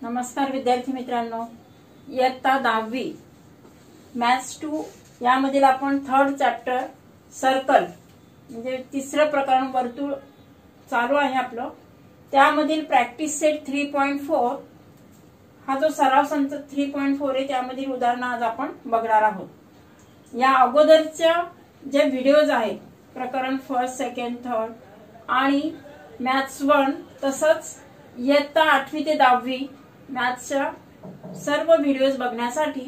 नमस्कार विद्यार्थी मित्रांनो, इयत्ता 10वी मॅथ्स 2 यामधील आपण थर्ड चॅप्टर सर्कल म्हणजे तिसरं प्रकरण वर्तुळ चालू आहे आपलं। त्यामधील प्रॅक्टिस सेट 3.4 हा जो सराव संच 3.4 आहे त्यामधील उदाहरण आज आपण बघणार आहोत। या अगोदरच्या जे व्हिडिओज आहेत प्रकरण फर्स्ट सेकंड थर्ड आणि मॅथ्स 1 तसंच इयत्ता 8वी ते 10वी मॅथ्सच्या सर्व व्हिडिओज बघण्यासाठी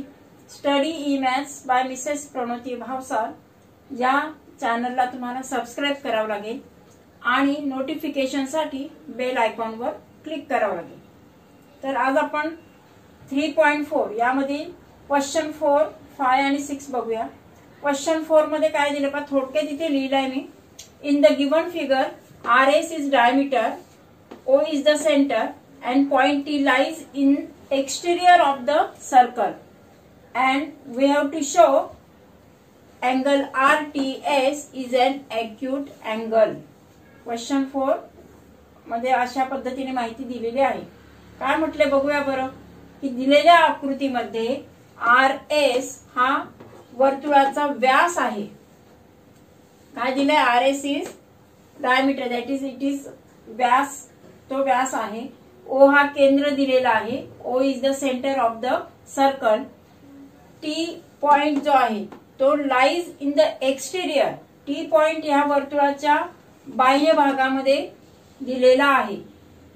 study E maths by Mrs Pranoti Bhavsar या चॅनलला तुम्हाला सबस्क्राइब करावं लागेल आणि नोटिफिकेशनसाठी बेल आयकॉनवर क्लिक करावं लागेल। तर आज आपण 3.4 यामध्ये क्वेश्चन 4, 5 आणि 6 बघूया। क्वेश्चन 4 मध्ये काय दिले पहा, थोडक्यात इथे लिहिलंय मी। In the given figure RS is diameter, O is the center and point T lies in exterior of the circle and we have to show angle RTS is an acute angle। Question 4 मध्ये अशा पद्धतीने माहिती दिलेली आहे। काय म्हटले बघूया बरं, की दिलेल्या आकृतीमध्ये RS हा वर्तुळाचा व्यास आहे। काय दिले, RS is diameter, that is it is व्यास, तो व्यास आहे। O हा केंद्र दिलेला आहे, O is the center of the circle। T point जो आहे तो lies in the exterior, T point या वर्तुळाच्या बाह्य भागामध्ये दिलेला आहे।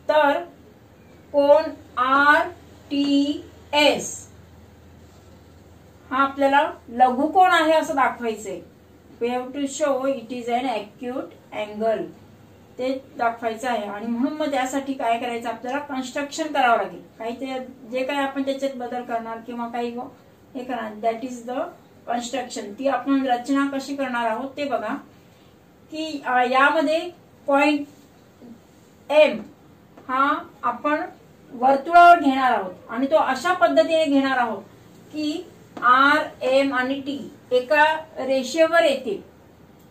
तर कोण RTS हा आपल्याला लघुकोन आहे असं दाखवायचंय। We have to show it is an acute angle, ते दाखवायचं आहे। आणि म्हणून मग त्यासाठी काय करायचं, आपल्याला कन्स्ट्रक्शन करावं लागेल। काही ते जे काही आपण त्याच्यात बदल करणार किंवा काही हे करणार, दॅट इज द कन्स्ट्रक्शन। ती आपण रचना कशी करणार आहोत ते बघा, की यामध्ये पॉइंट M हा आपण वर्तुळावर घेणार आहोत आणि तो अशा पद्धतीने घेणार आहोत की R, M आणि T एका रेषेवर येतील।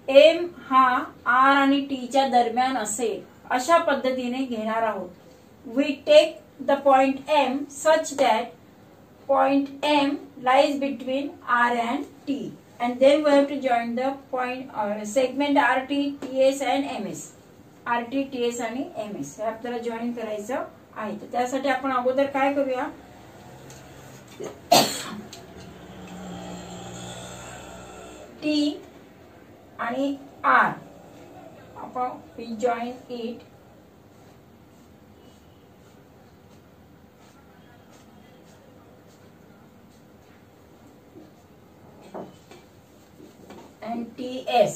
M हा R आणि T च्या दरम्यान असेल अशा पद्धतीने घेणार आहोत। We take the point M such that point M lies between R and T and then we have to join the point segment RT, TS and MS। RT, TS आणि MS हे आपल्याला जॉईन करायचं आहे। तर त्यासाठी आपण अगोदर काय करूया, T आणि R आपण we join it and TS।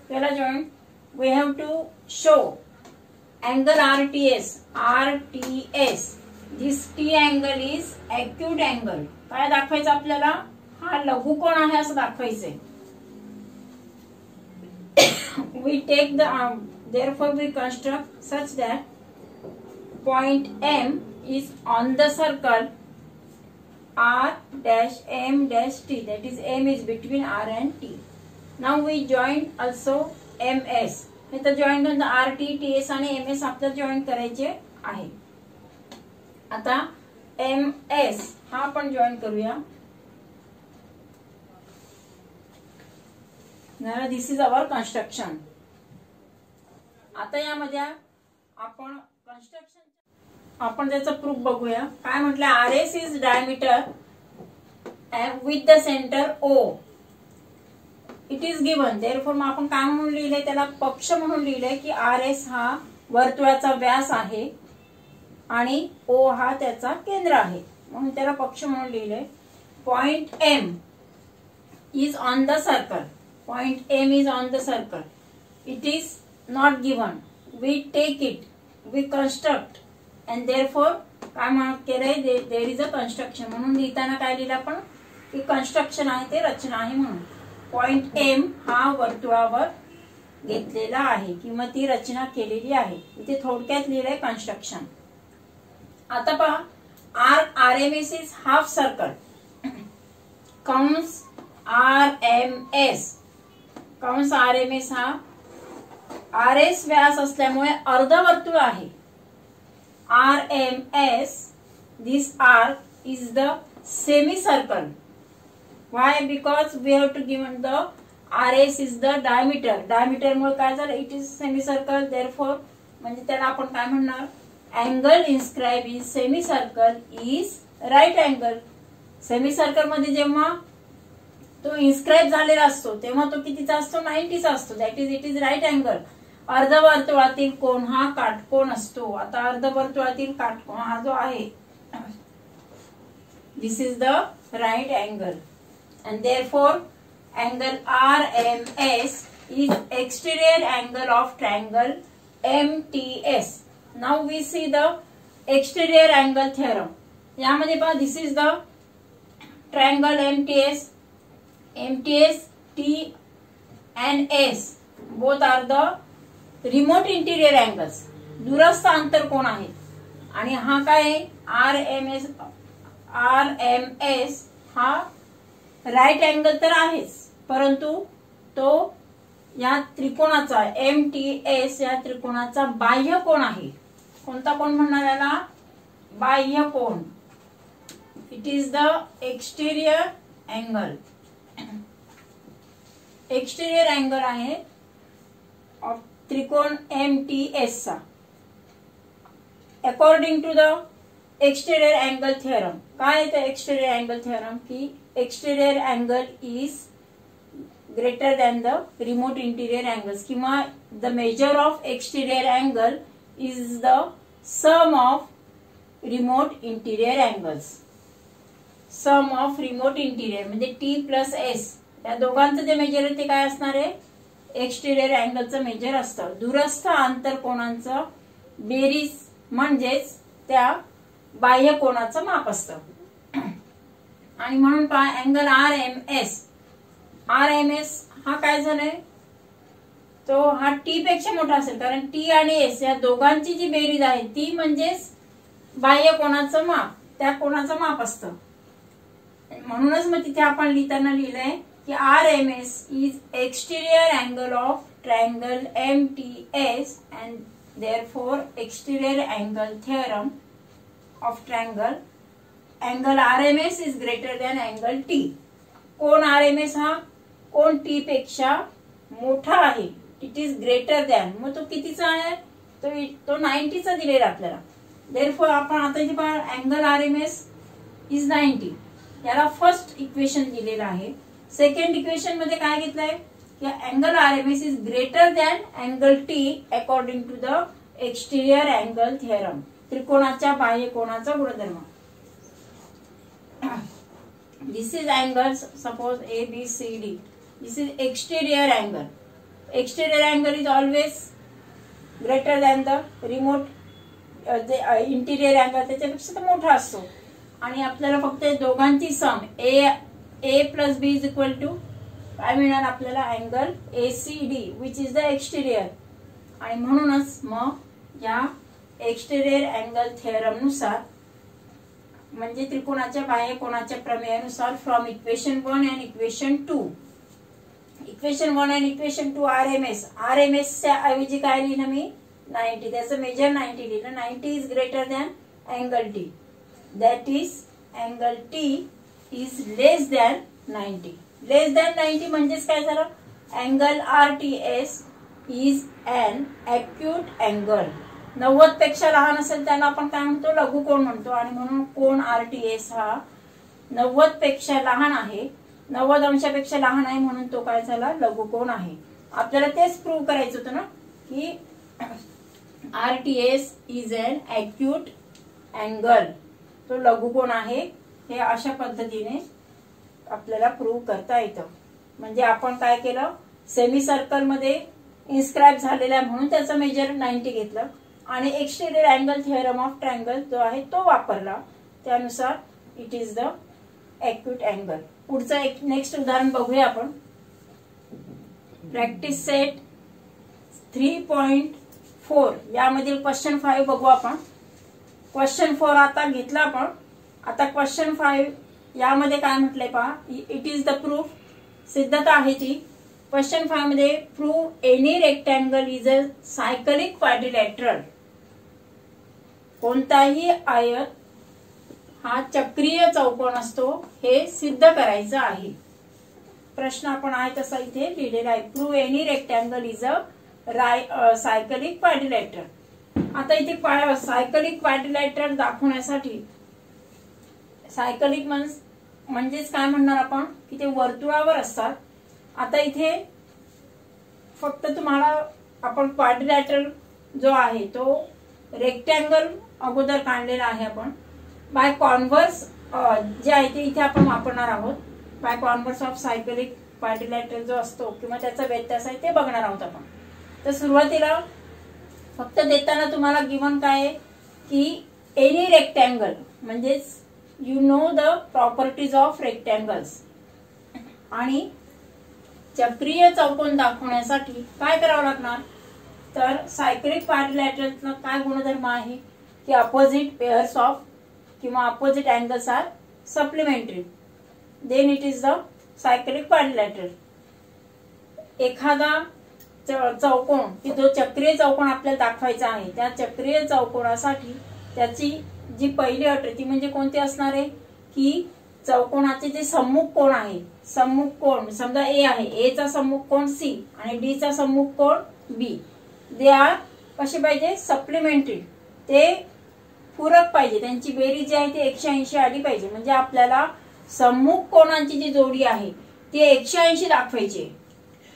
त्याला join we have to show angle RTS, this T angle is acute angle। काय दाखवायचं आपल्याला, हा लघुकोन आहे असं दाखवायचंय। we take the therefore we construct such that point M is on the circle R dash M dash T, that is M is between R and T। now we join also MS, हे तर join करून RT, TS आणि MS आपल्याला join करायचे आहे। आता MS हा आपण जॉईन करूया। now this is our construction। आता यामध्ये आपण आपण त्याचा प्रूफ बघूया। काय म्हटलं, RS is diameter with the centre O, it is given. Therefore मग आपण काय म्हणून लिहिलंय, त्याला पक्ष म्हणून लिहिलंय की RS हा वर्तुळाचा व्यास आहे आणि O हा त्याचा केंद्र आहे, म्हणून त्याला पक्ष म्हणून लिहिलंय। Point M is on the circle, point M is on the circle, it is not given. We take it, we construct and therefore काय म्हणत केलंय, देयर इज अ कन्स्ट्रक्शन। म्हणून लिहिताना काय लिहिलं आपण की कन्स्ट्रक्शन आहे, ते रचना आहे। म्हणून पॉइंट M हा वर्तुळावर घेतलेला आहे किंवा ती रचना केलेली आहे। इथे थोडक्यात लिहिलंय कन्स्ट्रक्शन। आता पहा, RMS इज हाफ सर्कल, कंस RMS, कंस RMS हा RS व्यास असल्यामुळे अर्धवर्तुळ आहे. RMS, this arc is the semicircle. Why? Because we have to give the RS is the diameter. Diameter मुळे काय झालं? It is semicircle. Therefore, म्हणजे त्याला आपण काय म्हणणार? Angle inscribed in semicircle is right angle. Semicircle मध्ये जेव्हा तो इन्स्क्राइब झालेला असतो तेव्हा तो कितीचा असतो? 90 चा असतो. That is it is right angle. अर्धवर्तुळातील कोन हा काटकोन असतो. आता अर्धवर्तुळातील काटकोन हा जो आहे, this is the right angle and therefore angle RMS is exterior angle of triangle MTS. Now we see the exterior angle theorem. यामध्ये पहा, this is the triangle MTS. MTS, T and S both are the remote interior angles. दूरस्थ अंतर कोण आहे आणि हा काय RMS. RMS हा राईट अँगल तर आहेच, परंतु तो या त्रिकोणाचा MTS या त्रिकोणाचा बाह्य कोण आहे. कोणता कोण म्हणणार याला? बाह्य कोण. It is the exterior angle. Exterior angle आहे ऑफ त्रिकोण MTS चा. According to the exterior angle theorem. काय आहे एक्सटेरियर अँगल थिअरम? की exterior angle is greater than the remote interior angles, किंवा the measure of exterior angle is the sum of remote interior angles. Sum of remote interior म्हणजे T plus S या दोघांचं जे major आहे ते काय असणार आहे? एक्सटेरियर अँगलचं मेजर असतं. दूरस्थ आंतर कोणांचं बेरीज म्हणजेच त्या बाह्य कोणाचं माप असतं. आणि म्हणून पहा, अँगल RMS हा काय झालाय? तो हा T पेक्षा मोठा असेल, कारण T आणि S या दोघांची जी बेरीज आहे ती म्हणजेच बाह्य कोणाचं माप, त्या कोणाचं माप असतं. म्हणूनच मग तिथे आपण लिहिताना लिहिलंय की RMS is exterior angle of triangle MTS and therefore exterior angle theorem of triangle angle RMS is greater than angle T. कोण RMS हा कोण T पेक्षा मोठा आहे. It is greater than. मग तो कितीचा आहे? तो 90 चा दिलेला आपल्याला. देअरफॉर आपण आता इथे पहा, अँगल RMS इज 90. याला फर्स्ट इक्वेशन दिलेलं आहे. सेकंड इक्वेशन मध्ये काय घेतलंय की angle RMS is greater than angle T according to the exterior angle theorem. त्रिकोणाच्या बाह्य कोणाचा गुणधर्म. This is angles, suppose A, B, C, D. This is exterior angle. Exterior angle is always greater than the remote interior angle. त्याच्यापेक्षा तो मोठा असतो. आणि आपल्याला फक्त दोघांची सम A plus B is equal to काय मिळणार आपल्याला? Angle ACD which is the exterior. आणि म्हणूनच मग या एक्सटेरियर अँगल थिअरम नुसार म्हणजे त्रिकोणाच्या बाह्य कोणाच्या प्रमेयानुसार from equation 1 and equation 2. Equation 1 and equation 2 RMS च्या ऐवजी काय लिहिलं मी? 90. त्याचं मेजर 90 लिहिलं. 90 is greater than angle T. That is angle T is less than 90. Less than 90 म्हणजेच काय झालं? Angle RTS is an acute angle. 90 पेक्षा लहान असेल त्याला आपण काय म्हणतो? लघुकोन म्हणतो. आणि म्हणून कोन RTS हा 90 पेक्षा लहान आहे, 90 अंशापेक्षा लहान आहे, म्हणून तो काय झाला? लघुकोन आहे. आपल्याला तेच प्रूव्ह करायचं होतं ना की RTS is an acute angle. तो लघुकोन आहे. हे अशा पद्धतीने आपल्याला प्रूव्ह करता येतं. म्हणजे आपण काय केलं? सेमी सर्कल मध्ये इन्स्क्राइब झालेला म्हणून त्याचं मेजर 90 घेतलं आणि exterior angle theorem of triangle जो आहे तो वापरला. त्यानुसार it is the acute angle. पुढचं एक नेक्स्ट उदाहरण बघूया आपण. प्रॅक्टिस सेट 3.4 यामधील क्वेश्चन 5 बघू आपण. क्वेश्चन 4 आता घेतला आपण. आता क्वेश्चन 5 यामध्ये काय म्हटलंय पहा. It is the proof. सिद्धता आहे ती क्वेश्चन 5 मध्ये prove any rectangle is a cyclic quadrilateral. कोणताही आयत हा चक्रीय चौकोन असतो हे सिद्ध करायचं आहे. प्रश्न आपण आहे तसा इथे लिहिलेला आहे. Prove any rectangle is a cyclic quadrilateral. आता इथे सायकलिक क्वाड्रिलॅटरल दाखवण्यासाठी सायकलिक म्हणजेच काय म्हणणार आपण की ते वर्तुळावर असतात. आता इथे फक्त तुम्हाला आपण क्वाड्रिलॅटरल जो आहे तो रेक्टँगल अगोदर काढलेला आहे. आपण बाय कॉन्व्हर्स जे आहे ते इथे आपण वापरणार आहोत. By converse of cyclic quadrilateral जो असतो किंवा त्याचा व्यत्यास आहे ते बघणार आहोत आपण. तर सुरुवातीला फक्त देताना तुम्हाला गिवन काय आहे की एनी रेक्टँगल म्हणजेच you know the properties of rectangles. आणि चक्रीय चौकोन दाखवण्यासाठी काय करावं लागणार तर सायकलिक क्वाड्रिलॅटरलचा काय गुणधर्म आहे की अपोजिट पेअर्स ऑफ किंवा opposite angles are supplementary. Then it is the cyclic quadrilateral. एखादा चौकोन की जो चक्रीय चौकोन आपल्याला दाखवायचा आहे त्या चक्रीय चौकोनासाठी त्याची जी पहिली अट ती म्हणजे कोणती असणार आहे की चौकोनाचे जे सम्मुख कोन आहे, सम्मुख कोन समजा ए आहे, ए चा सम्मुख कोन सी आणि डी चा सम्मुख कोन बी, दे आर कसे पाहिजे सप्लिमेंटरी. ते पूरक पाहिजे. त्यांची बेरीज जी आहे ती 180 आली पाहिजे. म्हणजे आपल्याला सम्मुख कोनांची जी जोडी आहे ती 180 दाखवायची.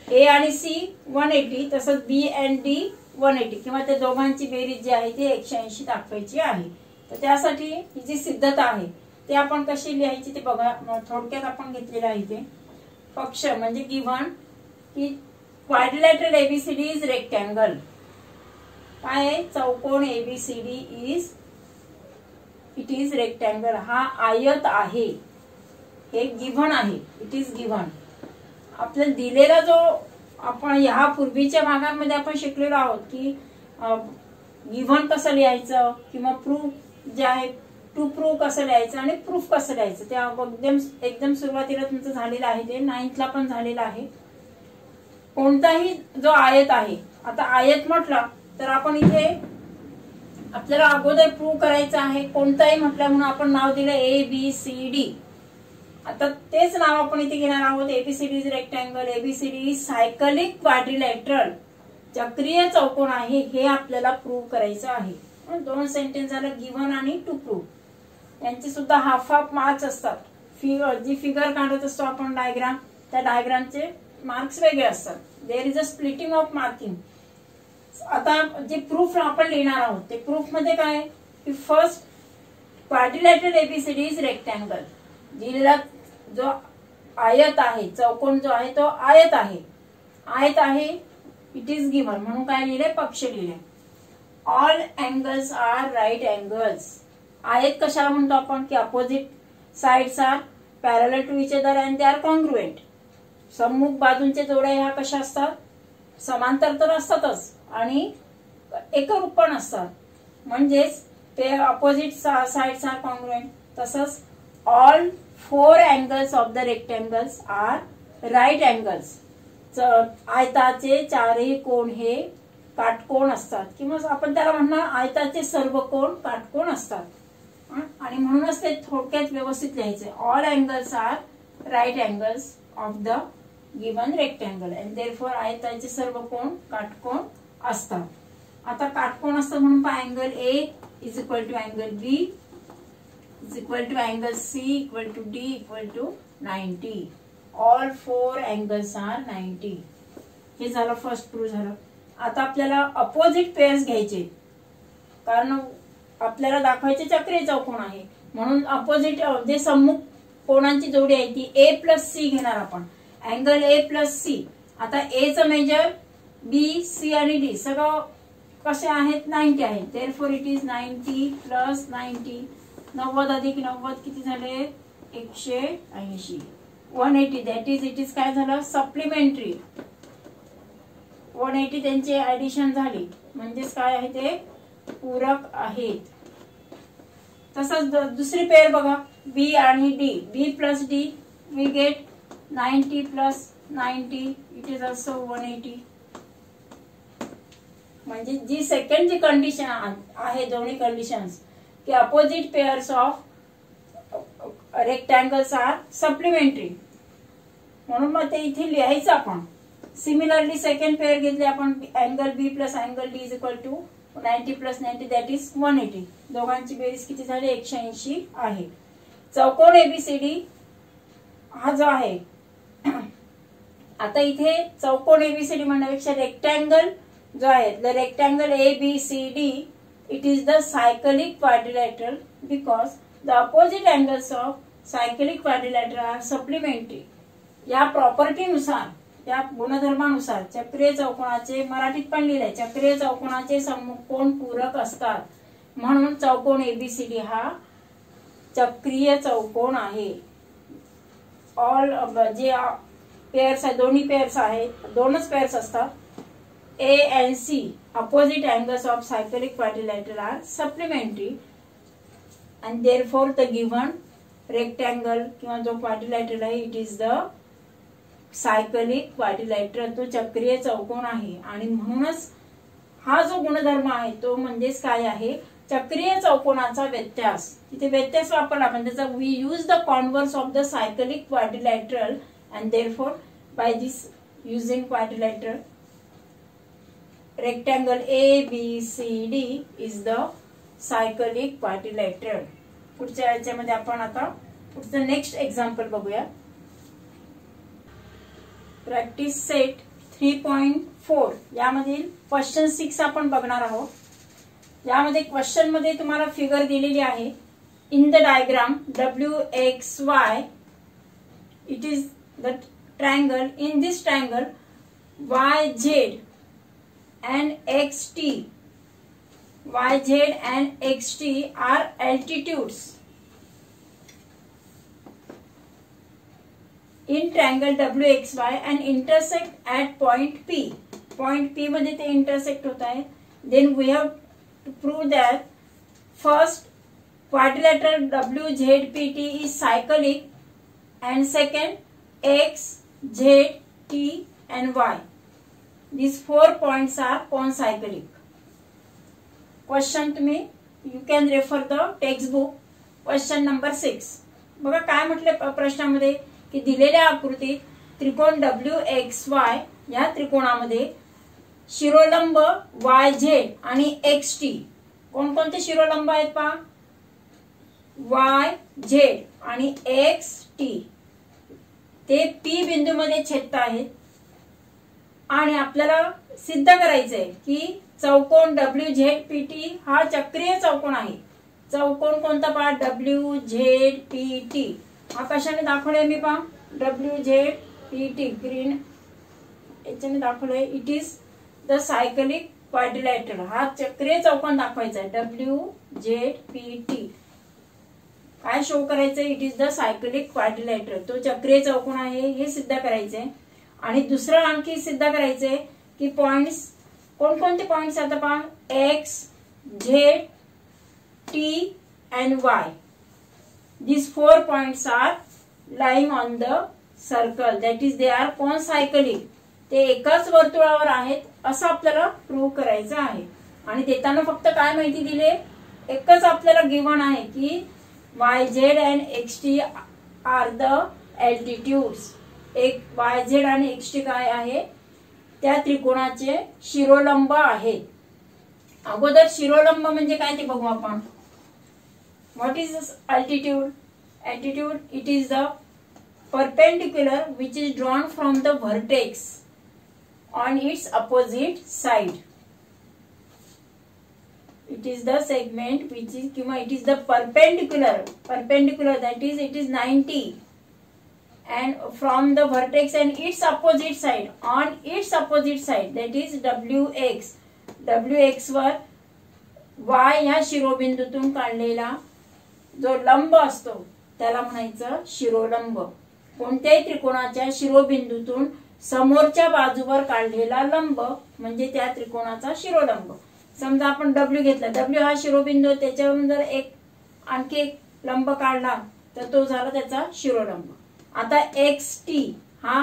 ए आणि सी 180 तसंच बी अँड डी 180 किंवा त्या दोघांची बेरीज जी आहे ती 180 दाखवायची आहे. तर त्यासाठी ही जी सिद्धता आहे ते आपण कशी लिहायची ते बघा. थोडक्यात आपण घेतलेलं आहे ते पक्ष म्हणजे गिव्हन की क्वाड्रिलॅटरल एबीसीडी इज रेक्टँगल. काय आहे चौकोन एबीसीडी इट इज रेक्टँगल. हा आयत आहे. हे गिव्हन आहे. It is given. आपल्याला दिलेला जो आपण ह्या पूर्वीच्या भागांमध्ये आपण शिकलेलो आहोत की गिव्हन कसं लिहायचं किंवा प्रूफ जे आहे टू प्रूफ कसं लिहायचं आणि प्रूफ कसं लिहायचं ते एकदम सुरुवातीला तुमचं झालेलं आहे. ते 9th ला पण झालेलं आहे. कोणताही जो आयत आहे, आता आयत म्हटलं तर आपण इथे आपल्याला अगोदर प्रूव्ह करायचं आहे. कोणताही म्हटलं म्हणून आपण नाव दिलं ए बी सी डी. आता तेच नाव आपण इथे घेणार आहोत. ABCD is rectangle. ABCD is cyclic quadrilateral. चक्रीय चौकोन आहे हे आपल्याला प्रूव्ह करायचं आहे. 2 सेंटेन्स झालं गिव्हन आणि टू प्रूव्ह. यांचे सुद्धा हाफ हाफ मार्क्स असतात. जी फिगर काढत असतो आपण डायग्राम त्या डायग्रामचे मार्क्स वेगळे असतात. There is a splitting of marking. आता जे प्रूफ आपण लिहिणार आहोत ते प्रूफ मध्ये काय की first quadrilateral ABCD is rectangle. दिलेला जो आयत आहे चौकोन जो आहे तो आयत आहे. आयत आहे इट इज गिव्हन म्हणून काय लिहिले पक्ष लिहिले. All angles are right angles. आयत कशाला म्हणतो आपण की opposite sides are parallel to each other and they are congruent. सम्मुख बाजूंच्या जोड्या ह्या कशा असतात समांतर तर असतातच आणि एकरूप पण असतात. म्हणजेच ते अपोजिट साइड्स आर कॉन्ग्रुएंट. तसंच all 4 angles of the rectangles are right angles. आयताचे 4ही कोन हे काटकोन असतात किंवा आपण त्याला म्हणणार आयताचे सर्व कोन काटकोन असतात. आणि म्हणूनच ते थोडक्यात व्यवस्थित लिहायचे. All angles are right angles of the given rectangle and therefore आयताचे सर्व कोन काटकोन असतात. आता काटकोन असतात म्हणून angle A is equal to angle B is equal to angle C equal to D equal to 90. All 4 angles are 90. हे झालं फर्स्ट प्रूव्ह झालं. आता आपल्याला अपोजिट पेअर्स घ्यायचे कारण आपल्याला दाखवायचे चक्रीय चौकोन आहे म्हणून अपोजिट जे सम्मुख कोणांची जोडी आहे ती ए प्लस सी घेणार आपण. Angle A plus C. आता ए चं मेजर बी सी आणि डी सगळं कसे आहेत 90 आहेत. Therefore it is 90 plus 90. 90 अधिक 90 किती झाले 180. 180 दॅट इज इट इज काय झालं सप्लिमेंटरी. 180 त्यांची ऍडिशन झाली म्हणजेच काय आहे ते पूरक आहेत. तसंच दुसरी पेअर बघा बी आणि D. B plus D we get 90 plus 90 it is also 180. म्हणजे जी सेकंड जी कंडिशन आहे दोन्ही कंडिशन्स की opposite pairs of rectangles are supplementary, म्हणून मग ते इथे लिहायचं आपण. सिमिलरली सेकंड पेअर घेतली आपण angle B plus angle D is equal to 90 plus 90 that is 180. दोघांची बेरीज किती झाली 180 आहे. चौकोन एबीसीडी हा जो आहे आता इथे चौकोन एबीसीडी म्हणण्यापेक्षा रेक्टँगल जो आहे the rectangle ABCD it is the cyclic quadrilateral because the opposite angles of cyclic quadrilateral are supplementary. या प्रॉपर्टीनुसार या गुणधर्मानुसार चक्रीय चौकोनाचे मराठीत पण लिहिले चक्रीय चौकोनाचे समकोन पूरक असतात, म्हणून चौकोन एबीसीडी हा चक्रीय चौकोन आहे. ऑल जे पेअर्स आहे दोन्ही पेअर्स आहेत दोनच पेअर्स असतात A and C opposite angles of cyclic quadrilateral are supplementary and therefore the given rectangle किंवा जो क्वाड्रिलॅटरल आहे it is the cyclic quadrilateral, तो चक्रीय चौकोन आहे. आणि म्हणूनच हा जो गुणधर्म आहे तो म्हणजेच काय आहे चक्रीय चौकोनाचा व्यत्यास. तिथे व्यत्यास वापरला पण त्याचा we use the converse of the cyclic quadrilateral and therefore by this using quadrilateral rectangle A B C D is the cyclic quadrilateral. पुढच्या याच्यामध्ये आपण आता पुढचं नेक्स्ट एक्झाम्पल बघूया. प्रॅक्टिस सेट 3.4 यामधील क्वेश्चन 6 आपण बघणार आहोत. यामध्ये क्वेश्चन मध्ये तुम्हाला फिगर दिलेली आहे. In the diagram WXY it is the triangle. In this triangle YZ and XT and XT are altitudes. In triangle WXY and intersect at point P. Point P मध्ये ते intersect होत आहे. Then we have to prove that first quadrilateral WZPT is cyclic and second X, Z, T and Y. These 4 points are concyclic. Question तुम्ही you can refer the textbook. Question number 6. बघा काय म्हटले प्रश्नामध्ये की दिलेल्या आकृतीत त्रिकोण WXY या त्रिकोणामध्ये शिरोलंब YZ आणि XT कोणकोणते शिरोलंब आहेत पहा YZ आणि XT ते P बिंदूमध्ये छेदत आहेत. आणि आपल्याला सिद्ध करायचंय की चौकोन WZPT हा चक्रीय चौकोन आहे. चौकोन कोणता पहा WZPT हा कशाने दाखवलाय मी पहा WZPT ग्रीन याच्याने दाखवलंय. It is the cyclic quadrilateral. हा चक्रीय चौकोन दाखवायचा आहे WZPT. काय शो करायचंय it is the cyclic quadrilateral. तो चक्रीय चौकोन आहे हे सिद्ध करायचंय. आणि दुसरं आणखी सिद्ध करायचंय की पॉइंट्स कोणकोणते पॉइंट्स आता पहा X, Z, T and Y. These 4 points are lying on the circle. That is they are concyclic. ते एकाच वर्तुळावर आहेत असं आपल्याला प्रूव्ह करायचं आहे. आणि देताना फक्त काय माहिती दिले एकच आपल्याला गिव्हन आहे की YZ and XT are the altitudes. एक YZ आणि XT काय आहे त्या त्रिकोणाचे शिरोलंब आहेत. अगोदर शिरोलंब म्हणजे काय ते बघू आपण. What is altitude. Altitude it is the perpendicular which is drawn from the vertex on its opposite side. It is the segment which is किंवा it is the perpendicular that is it is 90 and from the vertex and its opposite side on its opposite side that is WX वर Y या शिरोबिंदूतून काढलेला जो लंब असतो त्याला म्हणायचं शिरोलंब. कोणत्याही त्रिकोणाच्या शिरोबिंदूतून समोरच्या बाजूवर काढलेला लंब म्हणजे त्या त्रिकोणाचा शिरोलंब. समजा आपण W घेतला W हा शिरोबिंदू त्याच्यावरून जर आणखी एक लंब काढला तर तो झाला त्याचा शिरोलंब. आता एक्स टी हा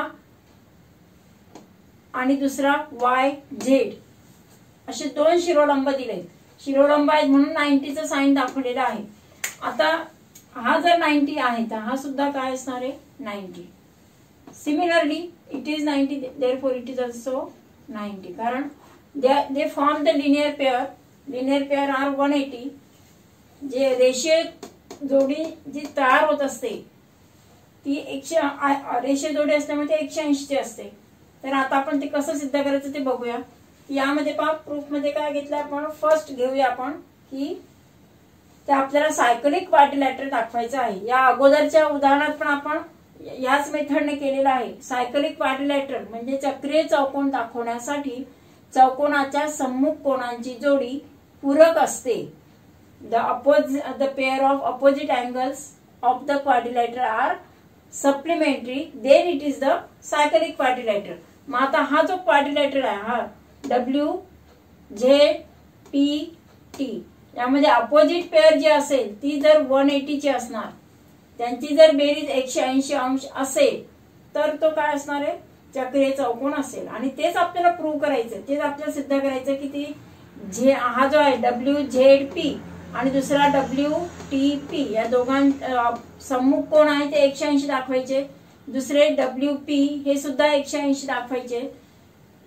आणि दुसरा वाय झेड असे दोन शिरोलंब दिलेत. शिरोलंब आहेत म्हणून 90चं साइन दाखवलेलं आहे. आता हा जर 90 आहे तर हा सुद्धा काय असणार आहे 90. Similarly it is 90 therefore it is also 90 कारण they form the linear pair. linear pair are 180. जे रेषीय जोडी जी तयार होत असते ती रेषीय जोडी असल्यामुळे ते 180 ची असते. तर आता आपण ते कसं सिद्ध करायचं ते बघूया. यामध्ये पहा प्रूफ मध्ये काय घेतलं आपण. फर्स्ट घेऊया आपण की ते आपल्याला सायकलिक क्वाड्रिलॅटरल दाखवायचं आहे. या अगोदरच्या उदाहरणात पण आपण याच मेथडने केलेलं आहे. सायकलिक क्वाड्रिलॅटरल म्हणजे चक्रीय चौकोन दाखवण्यासाठी चौकोनाच्या सम्मुख कोनांची जोडी पूरक असते. the pair of opposite angles of the quadrilateral are supplementary, then it is the cyclic quadrilateral. मग आता हा जो क्वाड्रिलॅटरल आहे हा WZPT यामध्ये अपोजिट पेअर जी असेल ती जर 180 ची असणार, त्यांची जर बेरीज 180 अंश असेल तर तो काय असणार आहे चक्रीय चौकोन असेल. आणि तेच आपल्याला प्रूव्ह करायचं, तेच आपल्याला सिद्ध करायचं की ती हा जो आहे WZP आणि दुसरा WTP या दोघां सम्मुख कोण आहे ते 180 दाखवायचे. दुसरे WP हे सुद्धा 180 दाखवायचे.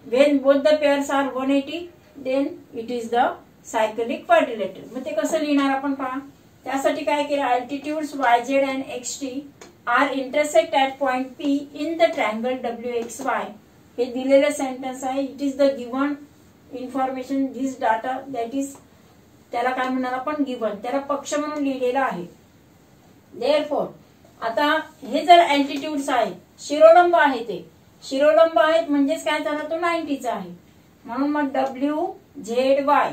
when both the pairs are 180 then it is the cyclic quadrilateral. मग ते कसं लिहिणार आपण पहा. त्यासाठी काय केलं altitudes YZ and XT are intersect at point P in the triangle WXY. हे दिलेलं सेंटेन्स आहे. It is the given information this data that is त्याला काय म्हणणार आपण गिव्हन, त्याला पक्ष म्हणून लिहिलेलं आहे. देअरफॉर आता हे जर अल्टिट्यूड्स आहेत शिरोलंब आहे ते शिरोलंब आहेत म्हणजेच काय झाला तो 90 चा आहे. म्हणून मग WZY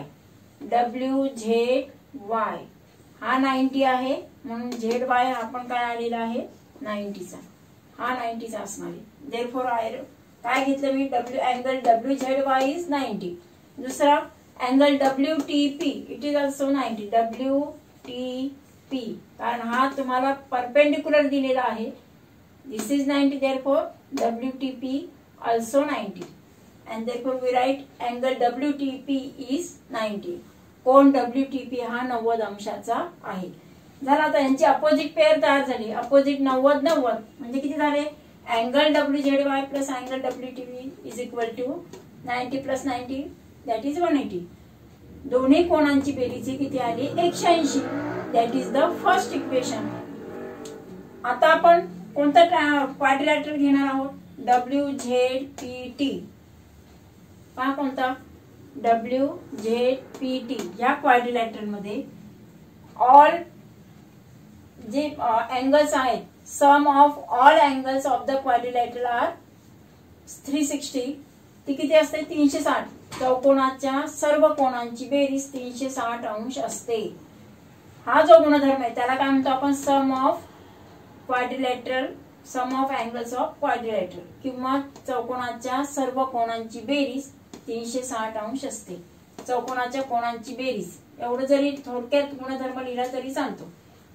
हा 90 आहे म्हणून ZY हा पण काय आलेला आहे 90 चा. हा 90 चा असणार आहे. देअरफॉर काय घेतलं मी अँगल WZY इज 90. दुसरा angle WTP it is also 90. WTP कारण हा तुम्हाला परपेंडिक्युलर दिलेला आहे. This is 90 therefore WTP also 90 and therefore we write angle WTP is 90. कोण WTP हा 90 अंशाचा आहे. झाला. आता यांची अपोजिट पेअर तयार झाली. अपोजिट 90 म्हणजे किती झाले angle WZY plus angle WTP is equal to 90 plus 90 that is 180. दोन्ही कोणांची बेरीज किती आली 180. That is the first equation. आता आपण कोणता क्वाड्रिलॅटरल घेणार आहोत WZPT. पहा कोणता WZPT. या क्वाड्रिलॅटरल मध्ये ऑल जे अँगल्स आहेत sum of all angles of the quadrilateral are 360. ती किती असते 360. चौकोनाच्या सर्व कोणांची बेरीज 360 अंश असते. हा जो गुणधर्म आहे त्याला काय म्हणतो आपण sum of quadrilateral sum of angles of quadrilateral किंवा चौकोनाच्या सर्व कोणांची बेरीज 360 अंश असते. चौकोनाच्या कोणांची बेरीज एवढं जरी थोडक्यात गुणधर्म लिहिला तरी चालतो.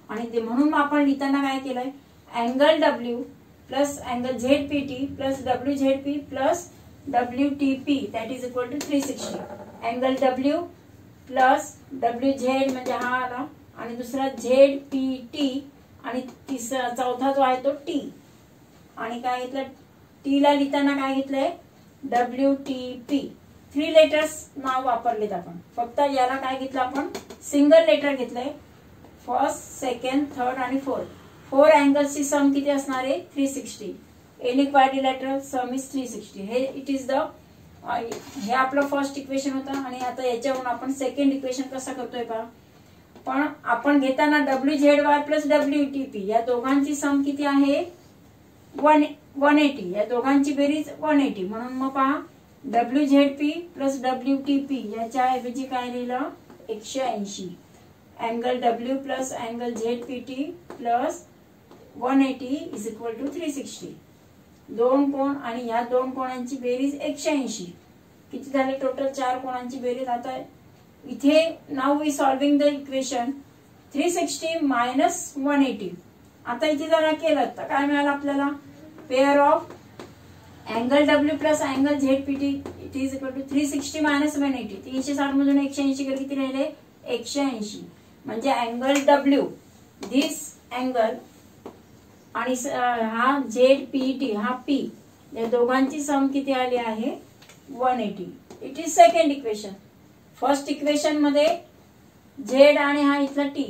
आणि म्हणून आपण लिहिताना काय केलंय angle W plus angle ZPT plus WZP plus WTP that is equal to 360. Angle W plus WZ म्हणजे हा आला आणि दुसरा ZPT आणि चौथा जो आहे तो T. आणि काय घेतलं T ला लिहिताना काय घेतलंय WTP. 3 लेटर्स नाव वापरलेत आपण. फक्त याला काय घेतलं आपण सिंगल लेटर घेतलंय. फर्स्ट सेकंड थर्ड आणि फोर्थ. 4 अँगल्सची सम किती असणार आहे 360. Any quadrilateral some is 360. हे इट इज द हे आपलं फर्स्ट इक्वेशन होतं. आणि आता याच्यावरून आपण सेकंड इक्वेशन कसं करतोय पहा. पण आपण घेताना WZY प्लस WTP या दोघांची सम किती आहे 180. या दोघांची बेरीज 180. म्हणून मग पहा WZP प्लस WTP याच्या ऐवजी काय लिहिलं 180. Angle W plus angle ZPT plus 180 is equal to 360. दोन कोण आणि या दोन कोणांची बेरीज 180. किती झाले टोटल 4 कोणांची बेरीज. आता इथे now we solving the equation 360 minus 180 आता इथे जर केलं तर काय मिळालं आपल्याला, pair of angle W plus angle Z P T it is equal to 360 minus 180. 360 मधून 180 गेले किती राहिले, 180. म्हणजे अँगल डब्ल्यू दिस अँगल आणि हा झेड पी टी हा पी, या दोघांची सम किती आली आहे 180. It is second equation. First equation मध्ये झेड आणि हा इथला T,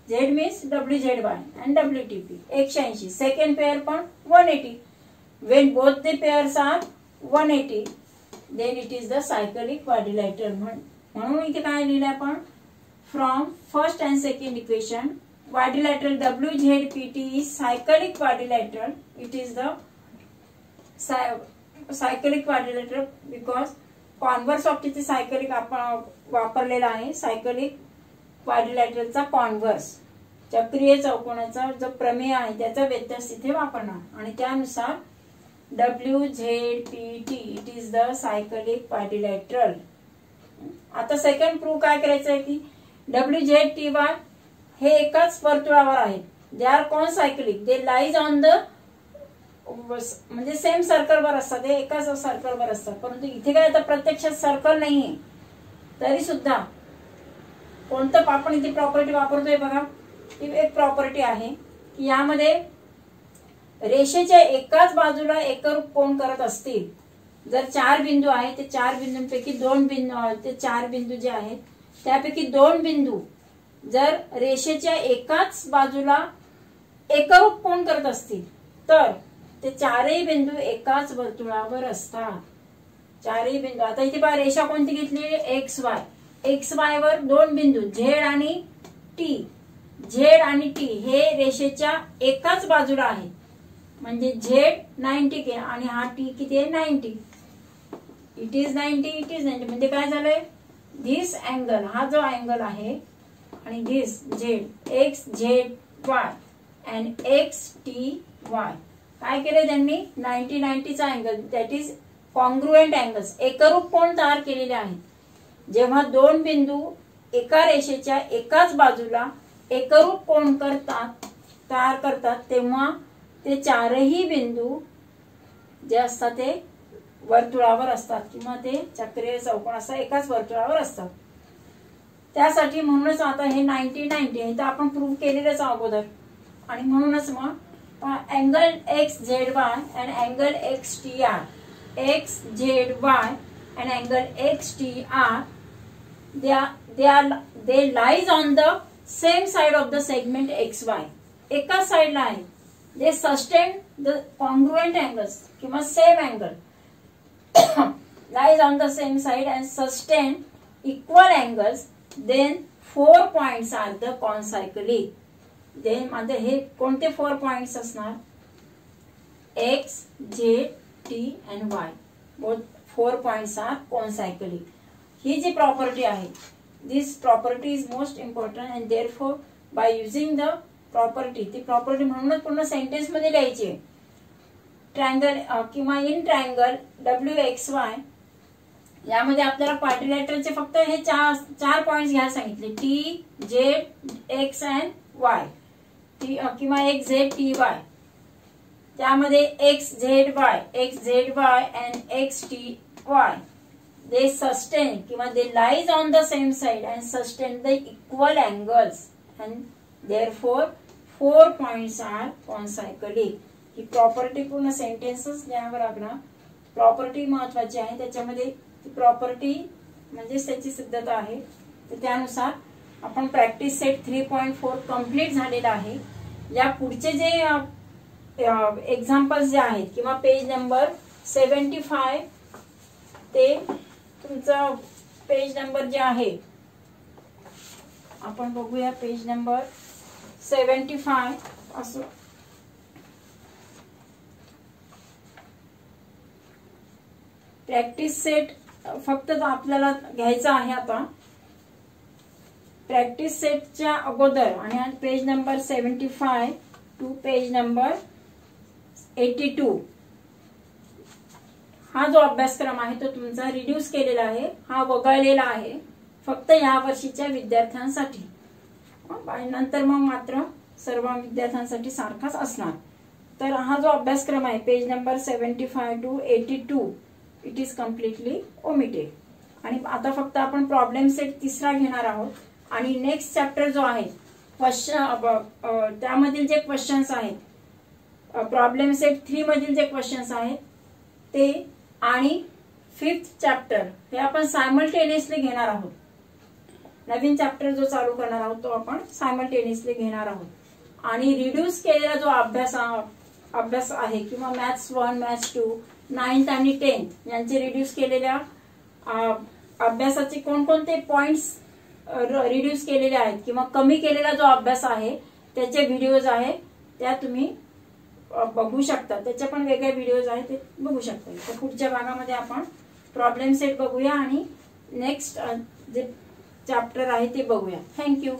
Z means W Z by and W T P 180. Second pair पण 180. When both the pairs are 180, then it is the cyclic quadrilateral. म्हणून इथे काय लिहिलं आपण, from first and second equation quadrilateral WZPT is cyclic quadrilateral. It is the cyclic quadrilateral because converse of तिथे cyclic आपण वापरलेला आहे. cyclic quadrilateral चा converse चक्रीय चौकोनाचा जो प्रमेय आहे त्याचा व्यत्यास तिथे वापरणार आणि त्यानुसार WZPT it is the cyclic quadrilateral. आता सेकंड प्रूफ काय करायचं आहे की WZTY हे एकाच वर्तुळावर आहेत. They are concyclic, they lies on the म्हणजे सेम सर्कलवर असतात, ते एकाच सर्कलवर असतात. परंतु इथे काय आता प्रत्यक्षात सर्कल नाहीये तरी सुद्धा कोणतं आपण इथे प्रॉपर्टी वापरतोय बघा. ही एक प्रॉपर्टी आहे की यामध्ये रेषेच्या एकाच बाजूला एकरूप कोन करत असतील, जर 4 बिंदू आहेत ते 4 बिंदूंपैकी 2 बिंदू, ते 4 बिंदू जे आहेत त्यापैकी 2 बिंदू जर रेषेच्या एकाच बाजूला एकरूप कोन करत असतील तर ते 4ही बिंदू एकाच वर्तुळावर असतात. 4ही बिंदू. आता इथे पहा रेषा कोणती घेतली, XY. XY वर 2 बिंदू झेड आणि टी. झेड आणि टी हे रेषेच्या एकाच बाजूला आहे. म्हणजे झेड 90 के आणि हा टी किती आहे 90. It is 90, it is 90. म्हणजे काय झालंय, धिस अँगल हा जो अँगल आहे आणि this Z x Z Y and x T Y काय केलं त्यांनी 90-90 चा angle that is congruent angles एकरूप कोन तयार केलेले आहेत. जेव्हा 2 बिंदू एका रेषेच्या एकाच बाजूला एकरूप कोन तयार करतात तेव्हा ते 4ही बिंदू जे असतात ते वर्तुळावर असतात किंवा ते चक्रीय चौकोन असतात एकाच वर्तुळावर असतात. त्यासाठी म्हणूनच आता हे 90-90 हे तर आपण प्रूव्ह केलेलंच अगोदर आणि म्हणूनच मग angle XZY and angle XTR, XZY and angle XTR they lies on the same side of the segment XY. एकाच साइडला आहे. They sustain the congruent angles किंवा same angle lies on the same side and sustain equal angles. Then 4 points are the concyclic. Then मध्ये हे कोणते 4 points असणार, X, Z, T and Y. Both 4 points are concyclic. ही जी property आहे, this property is most important and therefore by using the property, ती property म्हणूनच पूर्ण सेंटेन्स मध्ये लिहायची. ट्रायंगल किंवा इन ट्रायंगल WXY यामध्ये आपल्याला क्वाड्रिलॅटरलचे फक्त हे 4 पॉइंट्स घ्यायला सांगितले, T Z x and Y, T किंवा XZTY. त्यामध्ये XZY and XTY they sustain किंवा they lies on the same side and sustain the equal angles and therefore 4 points are concyclic. He property पूर्ण sentences द्यावं लागणार. Property महत्वाची आहे, त्याच्यामध्ये property म्हणजे त्याची सिद्धता आहे. तर त्यानुसार आपण प्रॅक्टिस सेट 3.4 कंप्लीट झालेला आहे. या पुढचे जे एक्झाम्पल्स जे आहेत किंवा पेज नंबर 75 ते तुमचा पेज नंबर जे आहे आपण बघूया, पेज नंबर 75 असं प्रॅक्टिस सेट फक्त आपल्याला घ्यायचा आहे. आता प्रॅक्टिस सेटच्या अगोदर आणि page number 75 to page number 82 हा जो अभ्यासक्रम आहे तो तुमचा रिड्यूस केलेला आहे, हा वगळलेला आहे फक्त या वर्षीच्या विद्यार्थ्यांसाठी. नंतर मग मात्र सर्व विद्यार्थ्यांसाठी सारखाच असणार. तर हा जो अभ्यासक्रम आहे page number 75 to 82 it is completely omitted. आणि आता फक्त आपण प्रॉब्लेम सेट तिसरा घेणार आहोत. आणि नेक्स्ट चॅप्टर जो आहे क्वेश्चन त्यामधील जे क्वेश्चन्स आहेत, प्रॉब्लेम सेट 3 मधील जे क्वेश्चन्स आहेत ते आणि 5th चॅप्टर हे आपण सायमल्टेनियसली घेणार आहोत. नवीन चॅप्टर जो चालू करणार आहोत तो आपण सायमल्टेनियसली घेणार आहोत. आणि रिड्यूस केलेला जो अभ्यास आहे किंवा मॅथ्स 1, मॅथ्स 2, 9th आणि 10th यांचे रिड्यूस केलेल्या अभ्यासाचे कोणकोणते पॉइंट्स रिड्यूस केलेले आहेत किंवा कमी केलेला जो अभ्यास आहे त्याचे व्हिडिओज आहे त्या तुम्ही बघू शकता. त्याचे पण वेगळे व्हिडिओज आहेत ते बघू शकता. तर पुढच्या भागामध्ये आपण प्रॉब्लेम सेट बघूया आणि नेक्स्ट जे चॅप्टर आहे ते बघूया. थँक्यू.